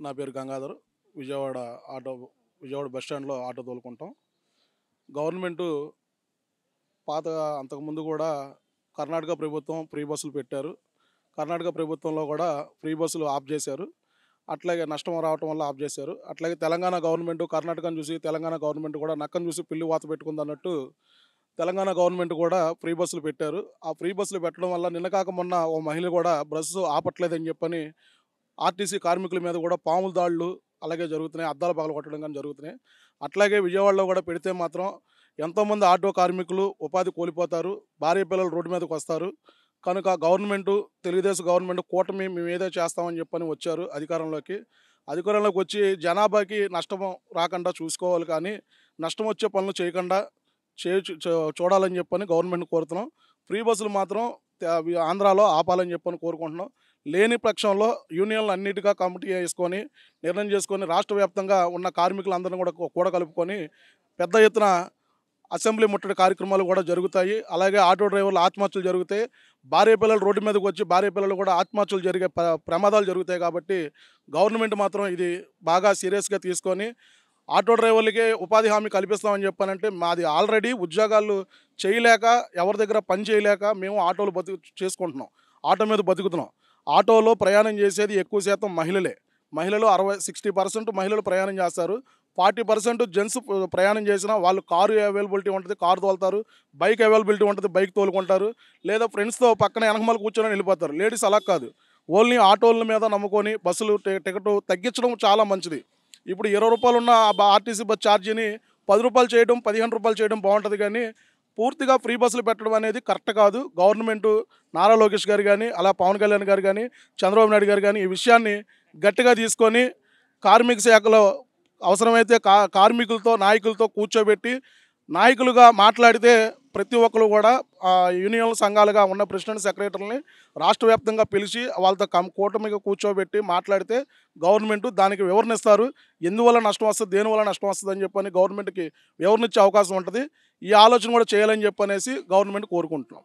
నా పేరు Gangadhar. Vijayawada auto Vijayawada bus స్టాండ్‌లో ఆటో తోలుకుంటాం. గవర్నమెంటు పాత అంతకుముందు కూడా కర్ణాటక ప్రభుత్వం ఫ్రీ బస్సులు పెట్టారు. కర్ణాటక ప్రభుత్వంలో కూడా ఫ్రీ బస్సులు ఆఫ్ చేశారు. అట్లాగే నష్టం రావటం వల్ల ఆఫ్ చేశారు. అట్లాగే తెలంగాణ గవర్నమెంట్ కర్ణాటకను చూసి తెలంగాణ గవర్నమెంట్ కూడా నక్కను చూసి పిల్లి వాత పెట్టుకుందన్నట్టు తెలంగాణ గవర్నమెంట్ కూడా ఫ్రీ బస్సులు పెట్టారు. ఆ ఫ్రీ బస్సులు పెట్టడం వల్ల నిన్న కాక మొన్న ఓ మహిళ కూడా బస్సు ఆపట్లేదని చెప్పని ఆర్టీసీ కార్మికుల మీద కూడా పాముల దాడులు అలాగే జరుగుతున్నాయి. అద్దాలు పగలగొట్టడం గాని జరుగుతున్నాయి. అట్లాగే విజయవాడలో కూడా పెడితే మాత్రం ఎంతోమంది ఆటో కార్మికులు ఉపాధి కోల్పోతారు. భార్య పిల్లలు రోడ్డు మీదకొస్తారు. కనుక గవర్నమెంటు తెలుగుదేశం గవర్నమెంట్ కూటమి మేమేదో చేస్తామని చెప్పని వచ్చారు అధికారంలోకి. అధికారంలోకి వచ్చి జనాభాకి నష్టం రాకుండా చూసుకోవాలి కానీ నష్టం వచ్చే పనులు చేయకుండా చూడాలని చెప్పని గవర్నమెంట్‌ని కోరుతున్నాం. ఫ్రీ బస్సులు మాత్రం ఆంధ్రాలో ఆపాలని చెప్పని కోరుకుంటున్నాం. లేని పక్షంలో యూనియన్లు అన్నిటిగా కమిటీ వేసుకొని నిర్ణయం చేసుకొని రాష్ట్ర వ్యాప్తంగా ఉన్న కార్మికులందరిని కూడా కలుపుకొని పెద్ద ఎత్తున అసెంబ్లీ ముట్టడి కార్యక్రమాలు కూడా జరుగుతాయి. అలాగే ఆటో డ్రైవర్లు ఆత్మహత్యలు జరుగుతాయి. భార్య పిల్లలు రోడ్డు మీదకి వచ్చి భార్య పిల్లలు కూడా ఆత్మహత్యలు జరిగే ప్రమాదాలు జరుగుతాయి. కాబట్టి గవర్నమెంట్ మాత్రం ఇది బాగా సీరియస్‌గా తీసుకొని ఆటో డ్రైవర్లకి ఉపాధి హామీ కల్పిస్తామని చెప్పానంటే మాది ఆల్రెడీ ఉద్యోగాలు చేయలేక ఎవరి దగ్గర పని చేయలేక మేము ఆటోలు చేసుకుంటున్నాం. ఆటో మీద బతుకుతున్నాం. ఆటోలో ప్రయాణం చేసేది ఎక్కువ శాతం మహిళలే. మహిళలు 60% మహిళలు ప్రయాణం చేస్తారు. 40% జెంట్స్ ప్రయాణం చేసినా వాళ్ళు కారు అవైలబిలిటీ ఉంటుంది, కారు తోలుతారు. బైక్ అవైలబిలిటీ ఉంటుంది, బైక్ తోలుకుంటారు. లేదా ఫ్రెండ్స్‌తో పక్కన వెనకమాల కూర్చొని వెళ్ళిపోతారు. లేడీస్ అలా కాదు. ఓన్లీ ఆటోల మీద నమ్ముకొని బస్సులు టికెట్ తగ్గించడం చాలా మంచిది. ఇప్పుడు రూ. 20 ఉన్న ఆర్టీసీ బస్ ఛార్జీని రూ. 10 చేయడం, రూ. 15 చేయడం బాగుంటుంది కానీ పూర్తిగా ఫ్రీ బస్సులు పెట్టడం అనేది కరెక్ట్ కాదు. గవర్నమెంటు నారా లోకేష్ గారు కానీ అలా పవన్ కళ్యాణ్ గారు కానీ చంద్రబాబు నాయుడు గారు కానీ ఈ విషయాన్ని గట్టిగా తీసుకొని కార్మిక శాఖలో అవసరమైతే కార్మికులతో నాయకులతో కూర్చోబెట్టి నాయకులుగా మాట్లాడితే ప్రతి ఒక్కరు కూడా యూనియన్ సంఘాలుగా ఉన్న ప్రెసిడెంట్ సెక్రటరీని రాష్ట్ర వ్యాప్తంగా పిలిచి వాళ్ళతో కూటమిగా కూర్చోబెట్టి మాట్లాడితే గవర్నమెంట్ దానికి వివరణ ఇస్తారు. ఎందువల్ల నష్టం వస్తుంది, దేనివల్ల నష్టం వస్తుంది అని చెప్పని గవర్నమెంట్కి వివరణ ఇచ్చే అవకాశం ఉంటుంది. ఈ ఆలోచన కూడా చేయాలని చెప్పనేసి గవర్నమెంట్ కోరుకుంటున్నాం.